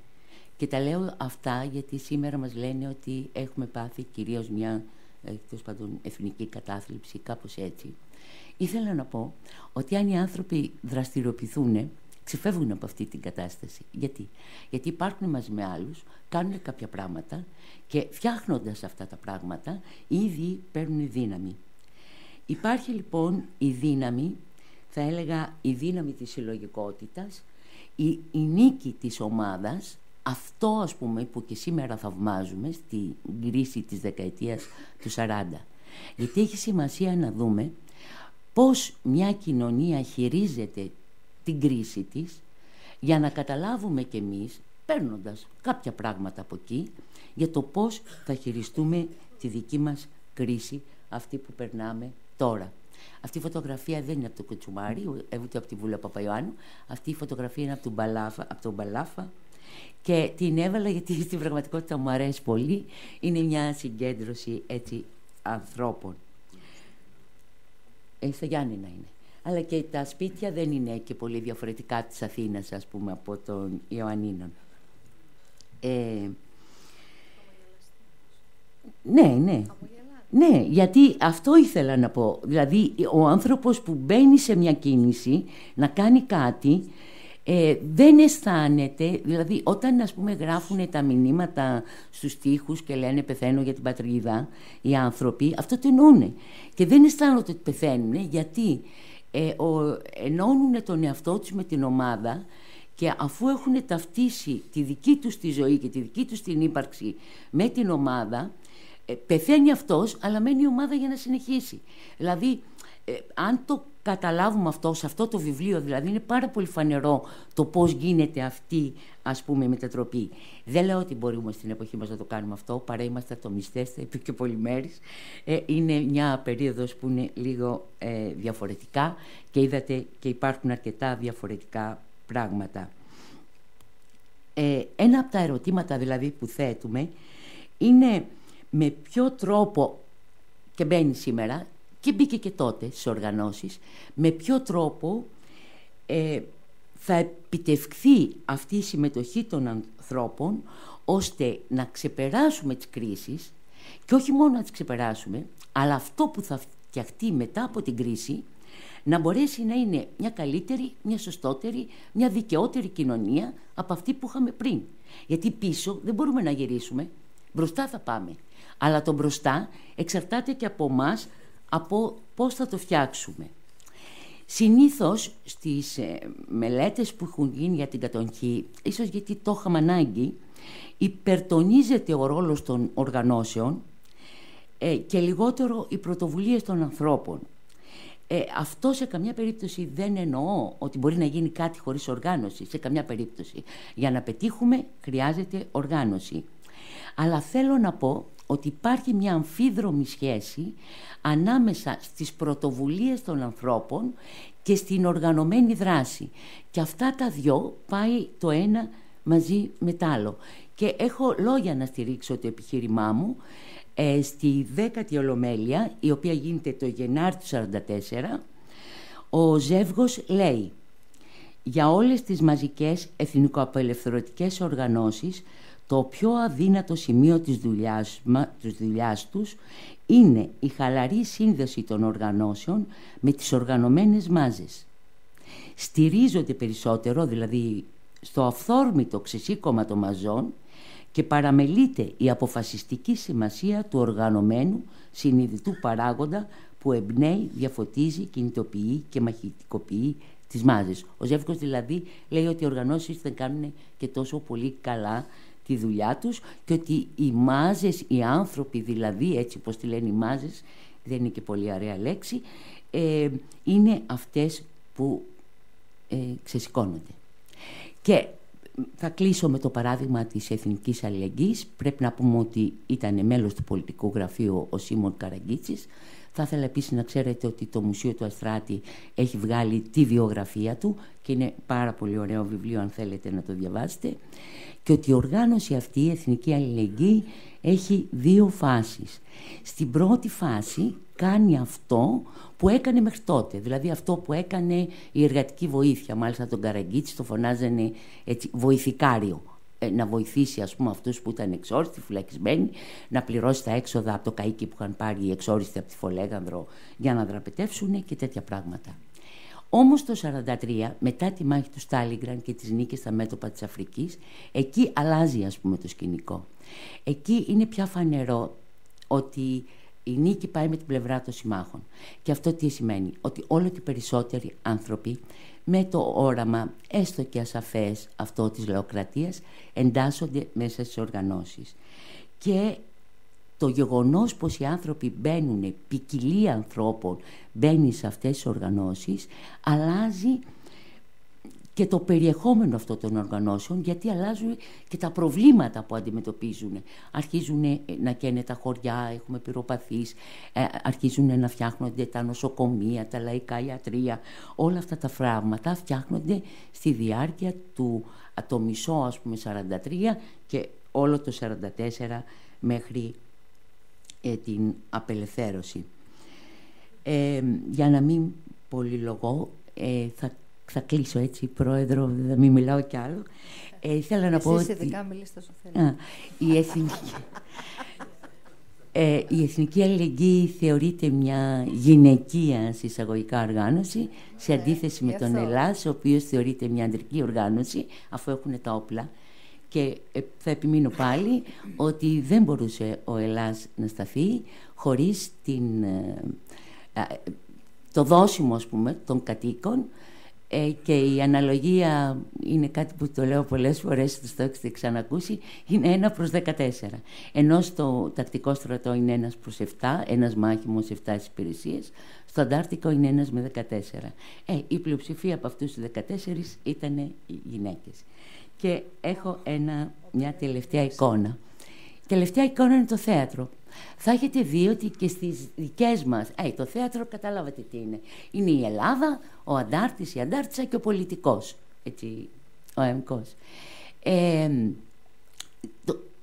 και τα λέω αυτά γιατί σήμερα μας λένε ότι έχουμε πάθει κυρίως μια εθνική κατάθλιψη, κάπως έτσι. Ήθελα να πω ότι αν οι άνθρωποι δραστηριοποιηθούν, ξεφεύγουν από αυτή την κατάσταση. Γιατί υπάρχουν μαζί με άλλους, κάνουν κάποια πράγματα και φτιάχνοντας αυτά τα πράγματα ήδη παίρνουν δύναμη. Υπάρχει λοιπόν η δύναμη, θα έλεγα η δύναμη της συλλογικότητας, η νίκη της ομάδας, αυτό ας πούμε που και σήμερα θαυμάζουμε στη κρίση της δεκαετίας του 40. Γιατί έχει σημασία να δούμε πώς μια κοινωνία χειρίζεται την κρίση της, για να καταλάβουμε κι εμείς, παίρνοντας κάποια πράγματα από εκεί, για το πώς θα χειριστούμε τη δική μας κρίση, αυτή που περνάμε τώρα. Αυτή η φωτογραφία δεν είναι από το Κοτσουμάρι, ούτε από τη Βούλα Παπαϊωάννου. Αυτή η φωτογραφία είναι από τον Μπαλάφα. Και την έβαλα γιατί στην πραγματικότητα μου αρέσει πολύ. Είναι μια συγκέντρωση έτσι ανθρώπων. Στα Γιάννενα είναι. Αλλά και τα σπίτια δεν είναι και πολύ διαφορετικά της Αθήνας, ας πούμε, από των Ιωαννίνων. Ναι, γιατί αυτό ήθελα να πω. Δηλαδή, ο άνθρωπος που μπαίνει σε μια κίνηση να κάνει κάτι, δεν αισθάνεται, δηλαδή όταν ας πούμε γράφουν τα μηνύματα στους τοίχους και λένε πεθαίνω για την πατρίδα οι άνθρωποι, αυτό το εννοούν και δεν αισθάνονται ότι πεθαίνουν, γιατί ενώνουν τον εαυτό τους με την ομάδα, και αφού έχουν ταυτίσει τη δική τους τη ζωή και τη δική τους την ύπαρξη με την ομάδα, πεθαίνει αυτός αλλά μένει η ομάδα για να συνεχίσει. Δηλαδή αν το καταλάβουμε αυτό σε αυτό το βιβλίο, δηλαδή είναι πάρα πολύ φανερό το πώς γίνεται αυτή, ας πούμε, η μετατροπή. Δεν λέω ότι μπορούμε στην εποχή μας να το κάνουμε αυτό, παρά είμαστε ατομιστές, θα είπε και πολυμέρης. Είναι μια περίοδος που είναι λίγο διαφορετικά και είδατε και υπάρχουν αρκετά διαφορετικά πράγματα. Ένα από τα ερωτήματα δηλαδή που θέτουμε είναι με ποιο τρόπο, και μπαίνει σήμερα και μπήκε και τότε στις οργανώσεις, με ποιο τρόπο θα επιτευχθεί αυτή η συμμετοχή των ανθρώπων ώστε να ξεπεράσουμε τις κρίσεις, και όχι μόνο να τις ξεπεράσουμε, αλλά αυτό που θα φτιαχτεί μετά από την κρίση να μπορέσει να είναι μια καλύτερη, μια σωστότερη, μια δικαιότερη κοινωνία από αυτή που είχαμε πριν. Γιατί πίσω δεν μπορούμε να γυρίσουμε, μπροστά θα πάμε. Αλλά το μπροστά εξαρτάται και από εμάς, από πώς θα το φτιάξουμε. Συνήθως στις μελέτες που έχουν γίνει για την κατοχή, ίσως γιατί το είχαμε ανάγκη, υπερτονίζεται ο ρόλος των οργανώσεων και λιγότερο οι πρωτοβουλίες των ανθρώπων. Αυτό σε καμιά περίπτωση δεν εννοώ ότι μπορεί να γίνει κάτι χωρίς οργάνωση, σε καμιά περίπτωση. Για να πετύχουμε χρειάζεται οργάνωση. Αλλά θέλω να πω ότι υπάρχει μια αμφίδρομη σχέση ανάμεσα στις πρωτοβουλίες των ανθρώπων και στην οργανωμένη δράση. Και αυτά τα δυο πάει το ένα μαζί με το άλλο. Και έχω λόγια να στηρίξω το επιχείρημά μου. Στη 10η Ολομέλεια, η οποία γίνεται το Γενάρη του 1944, ο Ζεύγος λέει: «Για όλες τις μαζικές εθνικοαπελευθερωτικές οργανώσεις, το πιο αδύνατο σημείο της δουλειάς τους είναι η χαλαρή σύνδεση των οργανώσεων με τις οργανωμένες μάζες. Στηρίζονται περισσότερο, δηλαδή, στο αυθόρμητο ξεσήκωμα των μαζών, και παραμελείται η αποφασιστική σημασία του οργανωμένου συνειδητού παράγοντα που εμπνέει, διαφωτίζει, κινητοποιεί και μαχητικοποιεί τις μάζες». Ο Ζεύγος δηλαδή λέει ότι οι οργανώσεις δεν κάνουν και τόσο πολύ καλά τη δουλειά τους και ότι οι μάζες, οι άνθρωποι δηλαδή, έτσι όπως τη λένε οι μάζες, δεν είναι και πολύ ωραία λέξη, είναι αυτές που ξεσηκώνονται. Και θα κλείσω με το παράδειγμα της Εθνικής Αλληλεγγύης. Πρέπει να πούμε ότι ήταν μέλος του πολιτικού γραφείου ο Σίμων Καραγκίτσης. Θα ήθελα επίσης να ξέρετε ότι το Μουσείο του Αστράτη έχει βγάλει τη βιογραφία του και είναι πάρα πολύ ωραίο βιβλίο αν θέλετε να το διαβάσετε, και ότι η οργάνωση αυτή, η Εθνική Αλληλεγγύη, έχει 2 φάσεις. Στην πρώτη φάση κάνει αυτό που έκανε μέχρι τότε, δηλαδή αυτό που έκανε η εργατική βοήθεια. Μάλιστα τον Καραγκίτση το φωνάζανε έτσι, βοηθικάριο, να βοηθήσει ας πούμε αυτούς που ήταν εξόριστοι, φυλακισμένοι, να πληρώσει τα έξοδα από το καΐκι που είχαν πάρει οι εξόριστοι από τη Φολέγανδρο για να δραπετεύσουν και τέτοια πράγματα. Όμως το 1943, μετά τη μάχη του Στάλιγκραντ και τις νίκες στα μέτωπα της Αφρικής, εκεί αλλάζει ας πούμε το σκηνικό. Εκεί είναι πια φανερό ότι η νίκη πάει με την πλευρά των συμμάχων. Και αυτό τι σημαίνει? Ότι όλο και περισσότεροι άνθρωποι με το όραμα, έστω και ασαφές αυτό της λαοκρατίας, εντάσσονται μέσα στις οργανώσεις. Και το γεγονός πως οι άνθρωποι μπαίνουν, ποικιλία ανθρώπων μπαίνει σε αυτές τις οργανώσεις, αλλάζει και το περιεχόμενο αυτών των οργανώσεων, γιατί αλλάζουν και τα προβλήματα που αντιμετωπίζουν. Αρχίζουν να καίνε τα χωριά, έχουμε πυροπαθείς, αρχίζουν να φτιάχνονται τα νοσοκομεία, τα λαϊκά ιατρεία. Όλα αυτά τα πράγματα φτιάχνονται στη διάρκεια του το μισό ας πούμε 43 και όλο το 44 μέχρι την απελευθέρωση. Για να μην πολυλογώ, θα κλείσω έτσι, πρόεδρο, θα μην μιλάω κι άλλο. Ήθελα να πω ότι... ειδικά μιλείς τόσο θέλω. Η Εθνική Αλληλεγγύη θεωρείται μια γυναικεία εισαγωγικά οργάνωση, σε αντίθεση με τον Ελλάς, ο οποίος θεωρείται μια ανδρική οργάνωση, αφού έχουν τα όπλα. Και θα επιμείνω πάλι ότι δεν μπορούσε ο Ελλάς να σταθεί χωρίς το δώσιμο ας πούμε των κατοίκων, και η αναλογία είναι κάτι που το λέω πολλές φορές, το έχετε ξανακούσει, είναι 1/14. Ενώ στο τακτικό στρατό είναι 1/7, ένας μάχημος 7 υπηρεσίες, στο Αντάρτικο είναι 1/14. Η πλειοψηφία από αυτούς τους 14 ήταν οι γυναίκες. Και έχω μια τελευταία εικόνα. Η τελευταία εικόνα είναι το θέατρο. Θα έχετε δει ότι και στις δικές μας, το θέατρο καταλάβατε τι είναι. Είναι η Ελλάδα, ο αντάρτης, η αντάρτισσα και ο πολιτικός, έτσι, ο εμικός.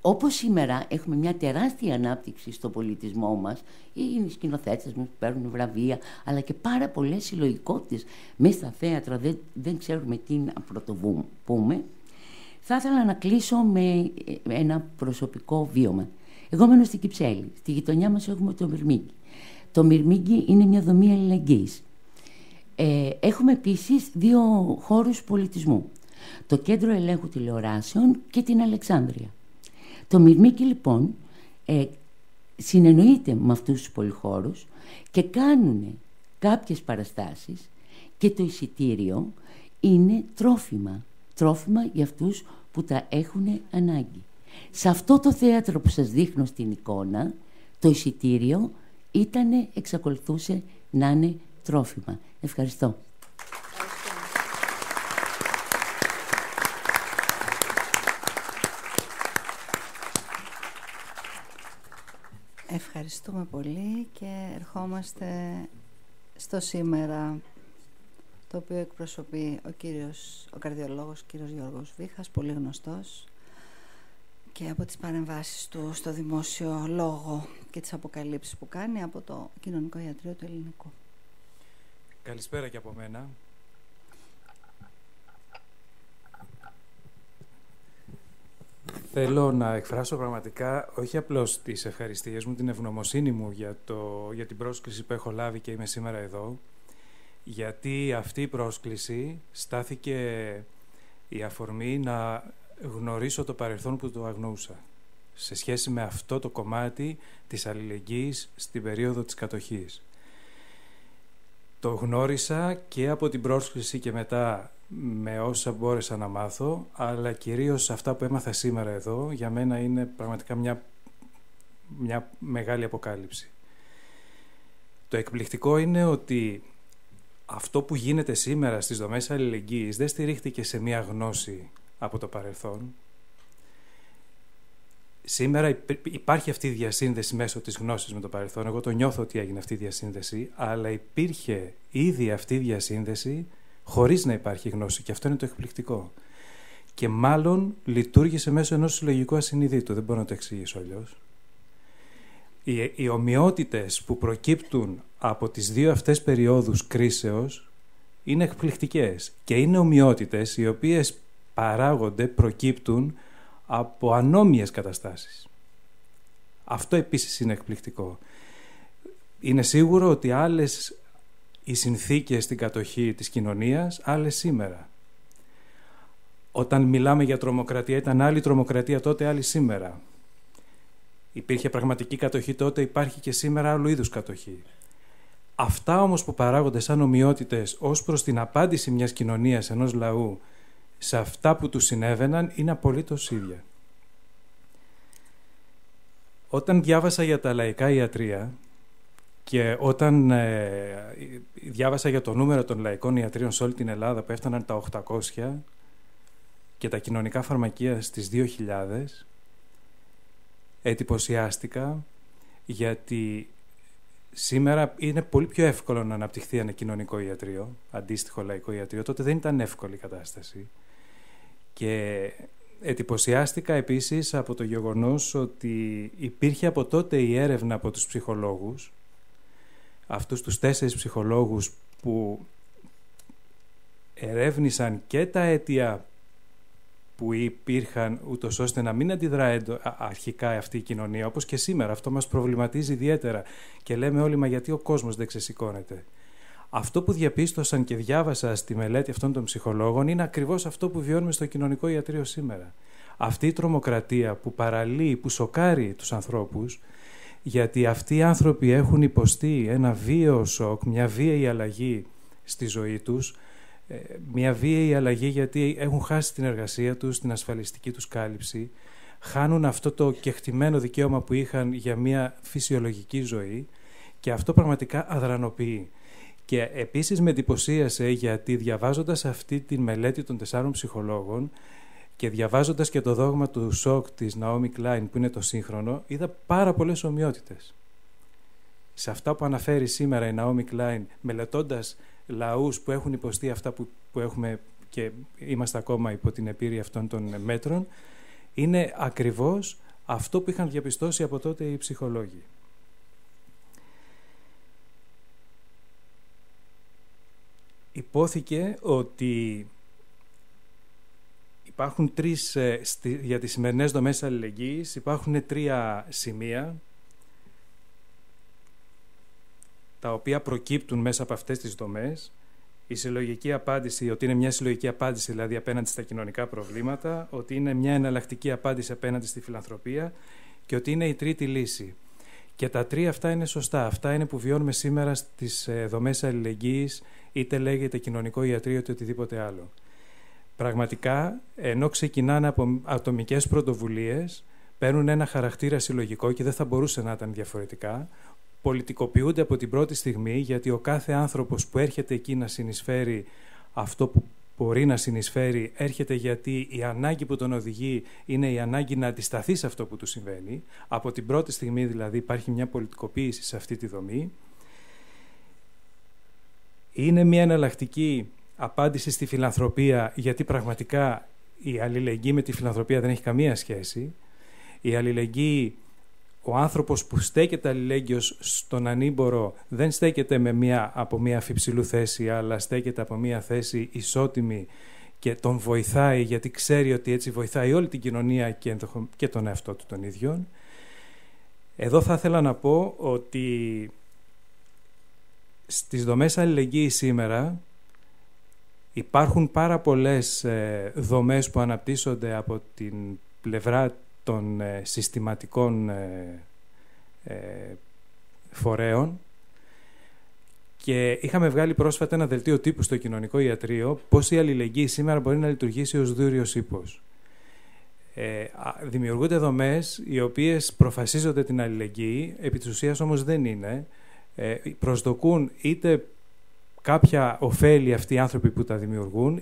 Όπως σήμερα έχουμε μια τεράστια ανάπτυξη στον πολιτισμό μας, οι σκηνοθέτες μας που παίρνουν βραβεία, αλλά και πάρα πολλές συλλογικότητες μέσα στα θέατρα, δεν ξέρουμε τι να πρωτοπούμε. Θα ήθελα να κλείσω με ένα προσωπικό βίωμα. Εγώ μένω στην Κυψέλη. Στη γειτονιά μας έχουμε το Μυρμήγκι. Το Μυρμήγκι είναι μια δομή αλληλεγγύης. Έχουμε επίσης 2 χώρους πολιτισμού. Το Κέντρο Ελέγχου Τηλεοράσεων και την Αλεξάνδρεια. Το Μυρμήγκι λοιπόν συνεννοείται με αυτούς τους πολυχώρους και κάνουν κάποιες παραστάσεις και το εισιτήριο είναι τρόφιμα για αυτούς που τα έχουν ανάγκη. Σε αυτό το θέατρο που σας δείχνω στην εικόνα, το εισιτήριο εξακολουθούσε να είναι τρόφιμα. Ευχαριστώ. Ευχαριστούμε πολύ και ερχόμαστε στο σήμερα, το οποίο εκπροσωπεί ο καρδιολόγος κύριος Γιώργος Βήχας, πολύ γνωστός και από τις παρεμβάσεις του στο δημόσιο λόγο και τις αποκαλύψεις που κάνει από το Κοινωνικό Ιατρείο του Ελληνικού. Καλησπέρα και από μένα. Θέλω να εκφράσω πραγματικά όχι απλώς τις ευχαριστίες μου, την ευγνωμοσύνη μου για την πρόσκληση που έχω λάβει και είμαι σήμερα εδώ, γιατί αυτή η πρόσκληση στάθηκε η αφορμή να γνωρίσω το παρελθόν που το αγνοούσα σε σχέση με αυτό το κομμάτι της αλληλεγγύης στην περίοδο της κατοχής. Το γνώρισα και από την πρόσκληση και μετά με όσα μπόρεσα να μάθω, αλλά κυρίως αυτά που έμαθα σήμερα εδώ, για μένα είναι πραγματικά μια μεγάλη αποκάλυψη. Το εκπληκτικό είναι ότι αυτό που γίνεται σήμερα στις δομές αλληλεγγύης δεν στηρίχθηκε σε μια γνώση από το παρελθόν. Σήμερα υπάρχει αυτή η διασύνδεση μέσω της γνώσης με το παρελθόν. Εγώ το νιώθω ότι έγινε αυτή η διασύνδεση, αλλά υπήρχε ήδη αυτή η διασύνδεση χωρίς να υπάρχει γνώση, και αυτό είναι το εκπληκτικό. Και μάλλον λειτουργήσε μέσω ενός συλλογικού ασυνειδήτου, δεν μπορώ να το εξηγήσω αλλιώς. Οι ομοιότητες που προκύπτουν από τις δύο αυτές περιόδους κρίσεως είναι εκπληκτικές, και είναι ομοιότητες οι οποίες προκύπτουν από ανόμοιες καταστάσεις. Αυτό επίσης είναι εκπληκτικό. Είναι σίγουρο ότι άλλες οι συνθήκες στην κατοχή της κοινωνίας, άλλες σήμερα. Όταν μιλάμε για τρομοκρατία, ήταν άλλη τρομοκρατία τότε, άλλη σήμερα. Υπήρχε πραγματική κατοχή τότε, υπάρχει και σήμερα άλλου είδους κατοχή. Αυτά όμως που παράγονται σαν ομοιότητες ως προς την απάντηση μιας κοινωνίας, ενός λαού, σε αυτά που τους συνέβαιναν, είναι απολύτως ίδια. Όταν διάβασα για τα λαϊκά ιατρεία και όταν διάβασα για το νούμερο των λαϊκών ιατρίων σε όλη την Ελλάδα που έφταναν τα 800 και τα κοινωνικά φαρμακεία στις 2.000, εντυπωσιάστηκα, γιατί σήμερα είναι πολύ πιο εύκολο να αναπτυχθεί ένα κοινωνικό ιατρείο, αντίστοιχο λαϊκό ιατρείο. Τότε δεν ήταν εύκολη η κατάσταση. Και εντυπωσιάστηκα επίσης από το γεγονός ότι υπήρχε από τότε η έρευνα από τους ψυχολόγους, αυτούς τους 4 ψυχολόγους που ερεύνησαν και τα αίτια που υπήρχαν, ούτως ώστε να μην αντιδρά αρχικά αυτή η κοινωνία, όπως και σήμερα. Αυτό μας προβληματίζει ιδιαίτερα και λέμε όλοι, μα γιατί ο κόσμος δεν ξεσηκώνεται. Αυτό που διαπίστωσαν και διάβασα στη μελέτη αυτών των ψυχολόγων είναι ακριβώς αυτό που βιώνουμε στο κοινωνικό ιατρείο σήμερα. Αυτή η τρομοκρατία που παραλύει, που σοκάρει τους ανθρώπους, γιατί αυτοί οι άνθρωποι έχουν υποστεί ένα βίαιο σοκ, μια βίαιη αλλαγή στη ζωή τους, μια βίαιη αλλαγή γιατί έχουν χάσει την εργασία τους, την ασφαλιστική τους κάλυψη, χάνουν αυτό το κεκτημένο δικαίωμα που είχαν για μια φυσιολογική ζωή, και αυτό πραγματικά αδρανοποιεί. Και επίσης με εντυπωσίασε, γιατί διαβάζοντας αυτή τη μελέτη των 4 ψυχολόγων και διαβάζοντας και το δόγμα του σοκ της Ναόμι Κλάιν, που είναι το σύγχρονο, είδα πάρα πολλές ομοιότητες. Σε αυτά που αναφέρει σήμερα η Ναόμι Κλάιν, μελετώντας λαούς που έχουν υποστεί αυτά που έχουμε και είμαστε ακόμα υπό την επίρρεια αυτών των μέτρων, είναι ακριβώς αυτό που είχαν διαπιστώσει από τότε οι ψυχολόγοι. Υπόθηκε ότι υπάρχουν για τις σημερινές δομές αλληλεγγύης υπάρχουν 3 σημεία τα οποία προκύπτουν μέσα από αυτές τις δομές. Η συλλογική απάντηση, ότι είναι μια συλλογική απάντηση δηλαδή απέναντι στα κοινωνικά προβλήματα, ότι είναι μια εναλλακτική απάντηση απέναντι στη φιλανθρωπία και ότι είναι η τρίτη λύση. Και τα 3 αυτά είναι σωστά. Αυτά είναι που βιώνουμε σήμερα στις δομές αλληλεγγύης, είτε λέγεται κοινωνικό ιατρείο είτε οτιδήποτε άλλο. Πραγματικά, ενώ ξεκινάνε από ατομικές πρωτοβουλίες, παίρνουν ένα χαρακτήρα συλλογικό και δεν θα μπορούσε να ήταν διαφορετικά. Πολιτικοποιούνται από την πρώτη στιγμή, γιατί ο κάθε άνθρωπος που έρχεται εκεί να συνεισφέρει αυτό που μπορεί να συνεισφέρει, έρχεται γιατί η ανάγκη που τον οδηγεί είναι η ανάγκη να αντισταθεί σε αυτό που του συμβαίνει. Από την πρώτη στιγμή δηλαδή υπάρχει μια πολιτικοποίηση σε αυτή τη δομή. Είναι μια εναλλακτική απάντηση στη φιλανθρωπία, γιατί πραγματικά η αλληλεγγύη με τη φιλανθρωπία δεν έχει καμία σχέση. Η αλληλεγγύη, ο άνθρωπος που στέκεται αλληλέγγυος στον ανήμπορο δεν στέκεται από μια αφιψηλού θέση, αλλά στέκεται από μια θέση ισότιμη και τον βοηθάει, γιατί ξέρει ότι έτσι βοηθάει όλη την κοινωνία και τον εαυτό του τον ίδιο. Εδώ θα ήθελα να πω ότι στις δομές αλληλεγγύης σήμερα υπάρχουν πάρα πολλές δομές που αναπτύσσονται από την πλευρά των συστηματικών φορέων, Και είχαμε βγάλει πρόσφατα ένα δελτίο τύπου στο Κοινωνικό Ιατρείο πώς η αλληλεγγύη σήμερα μπορεί να λειτουργήσει ως δούριος ύπος. Δημιουργούνται δομές οι οποίες προφασίζονται την αλληλεγγύη, επί της ουσίας όμως δεν είναι. Προσδοκούν είτε κάποια ωφέλη αυτοί οι άνθρωποι που τα δημιουργούν,